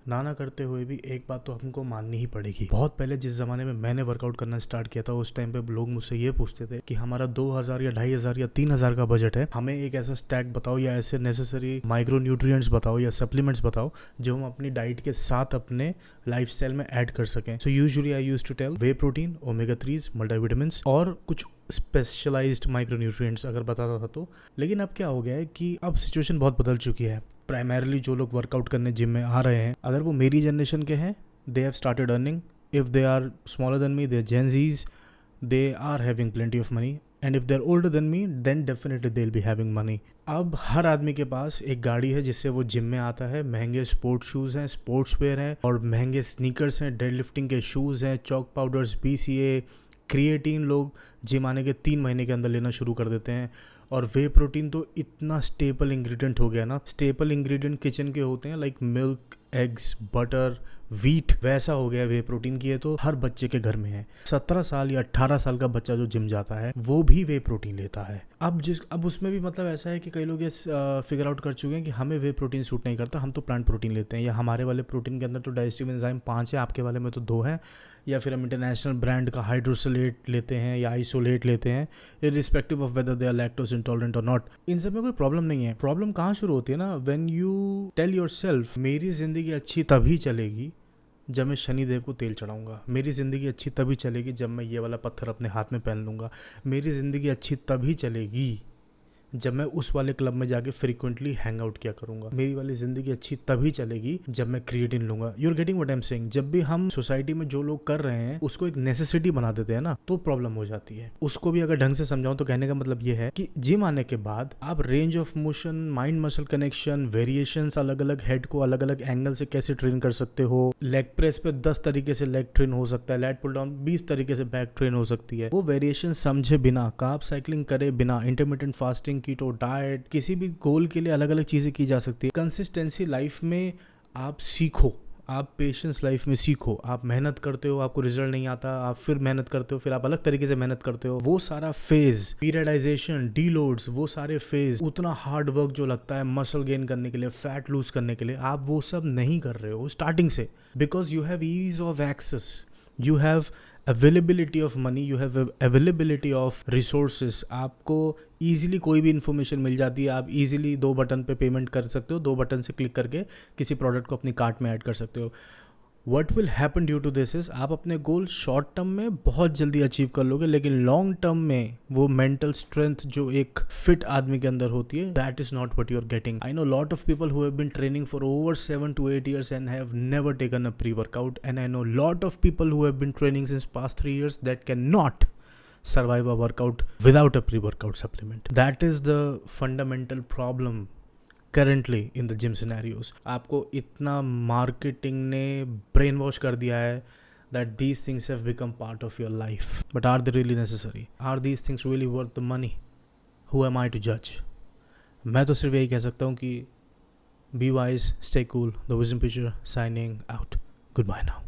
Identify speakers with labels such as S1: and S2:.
S1: ना करते हुए भी एक बात तो हमको माननी ही पड़ेगी। बहुत पहले जिस ज़माने में मैंने वर्कआउट करना स्टार्ट किया था, उस टाइम पे लोग मुझसे ये पूछते थे कि हमारा 2000 या 2500 या 3000 का बजट है, हमें एक ऐसा स्टैक बताओ या ऐसे नेसेसरी माइक्रो न्यूट्रिएंट्स बताओ या सप्लीमेंट्स बताओ जो हम अपनी डाइट के साथ अपने लाइफस्टाइल में ऐड कर सकें। So usually I used to tell whey protein, omega 3s, multivitamins और कुछ स्पेशलाइज्ड माइक्रो न्यूट्रिएंट्स अगर बताता था तो। लेकिन अब क्या हो गया है कि अब सिचुएशन बहुत बदल चुकी है। प्राइमरली जो लोग वर्कआउट करने जिम में आ रहे हैं, अगर वो मेरी जनरेशन के हैं, they have started earning. If they are smaller than me, they are gen Zs, they are having plenty of money. And if they are older than me, then definitely they will be having money. अब हर आदमी के पास एक गाड़ी है जिससे वो gym में आता है, महंगे स्पोर्ट्स शूज़ हैं, स्पोर्ट्स वेयर हैं और महंगे स्नीकर्स हैं, डेड लिफ्टिंग के शूज़ हैं, चॉक पाउडर्स, BCA, क्रिएटिन लोग जिम आने के 3 महीने के अंदर लेना शुरू कर देते हैं। और वे प्रोटीन तो इतना स्टेपल इंग्रेडिएंट हो गया ना। स्टेपल इंग्रेडिएंट किचन के होते हैं like milk, eggs, butter, wheat, वैसा हो गया वे प्रोटीन की। है तो हर बच्चे के घर में है। 17 साल या 18 साल का बच्चा जो जिम जाता है वो भी वे प्रोटीन लेता है। अब उसमें भी मतलब ऐसा है कि कई लोग ये फिगर आउट कर चुके हैं कि हमें वे प्रोटीन सूट नहीं करता, हम तो प्लांट प्रोटीन लेते हैं, या हमारे वाले प्रोटीन के अंदर तो डाइजेस्टिव एंजाइम 5 है, आपके वाले में तो 2 है, या फिर हम इंटरनेशनल ब्रांड का हाइड्रोसोलेट लेते हैं या आइसोलेट लेते हैं, irrespective of whether they are lactose intolerant और नॉट। इन सब में कोई प्रॉब्लम नहीं है। प्रॉब्लम कहाँ शुरू होती है ना, व्हेन यू टेल योरसेल्फ मेरी जिंदगी अच्छी तभी चलेगी जब मैं शनिदेव को तेल चढ़ाऊंगा, मेरी ज़िंदगी अच्छी तभी चलेगी जब मैं ये वाला पत्थर अपने हाथ में पहन लूँगा, मेरी ज़िंदगी अच्छी तभी चलेगी जब मैं उस वाले क्लब में जाके फ्रीक्वेंटली हैंग आउट किया करूंगा, मेरी वाली ज़िंदगी अच्छी तभी चलेगी जब मैं क्रिएटिन लूँगा। You are getting what I am saying. जब भी हम सोसाइटी में जो लोग कर रहे हैं उसको एक नेसेसिटी बना देते हैं ना, तो प्रॉब्लम हो जाती है। उसको भी अगर ढंग से समझाऊं तो कहने का मतलब ये है कि जिम आने के बाद आप range of motion, mind muscle connection, variations, अलग अलग हेड को अलग अलग एंगल से कैसे ट्रेन कर सकते हो। लेग प्रेस पे 10 तरीके से लेग ट्रेन हो सकता है, लैट पुल डाउन 20 तरीके से बैक ट्रेन हो सकती है। वो वेरिएशन समझे बिना, कार्ब साइकिलिंग करे बिना, इंटरमिटेंट फास्टिंग, कीटो डाइट, किसी भी गोल के लिए अलग अलग चीज़ें की जा सकती है। कंसिस्टेंसी लाइफ में आप सीखो, आप पेशेंस लाइफ में सीखो। आप मेहनत करते हो, आपको रिजल्ट नहीं आता, आप फिर मेहनत करते हो, फिर आप अलग तरीके से मेहनत करते हो। वो सारा फेज, पीरियडाइजेशन, डीलोड्स, वो सारे फेज, उतना हार्ड वर्क जो लगता है मसल गेन करने के लिए, फैट लूज करने के लिए, आप वो सब नहीं कर रहे हो स्टार्टिंग से। Because you have ease of access, you have availability of money, you have availability of resources. आपको ईजिली कोई भी इन्फॉर्मेशन मिल जाती है। आप ईजिली 2 बटन पे पेमेंट कर सकते हो, 2 बटन से क्लिक करके किसी प्रोडक्ट को अपनी कार्ट में ऐड कर सकते हो। What will happen due to this is, आप अपने गोल शॉर्ट टर्म में बहुत जल्दी अचीव कर लोगे, लेकिन लॉन्ग टर्म में वो मेंटल स्ट्रेंथ जो एक फिट आदमी के अंदर होती है, that is not what you are getting. I know lot of people who have been training for over 7 to 8 years and have never taken a pre-workout, and I know lot of people who have been training since past 3 years that cannot survive a workout without a pre-workout supplement. That is the fundamental problem currently in the gym scenarios. आपको इतना marketing ने brain wash कर दिया है that these things have become part of your life. But are they really necessary? Are these things really worth the money? Who am I to judge? मैं तो सिर्फ यही कह सकता हूँ कि be wise, stay cool. The Wisdom Preacher signing out. Goodbye now.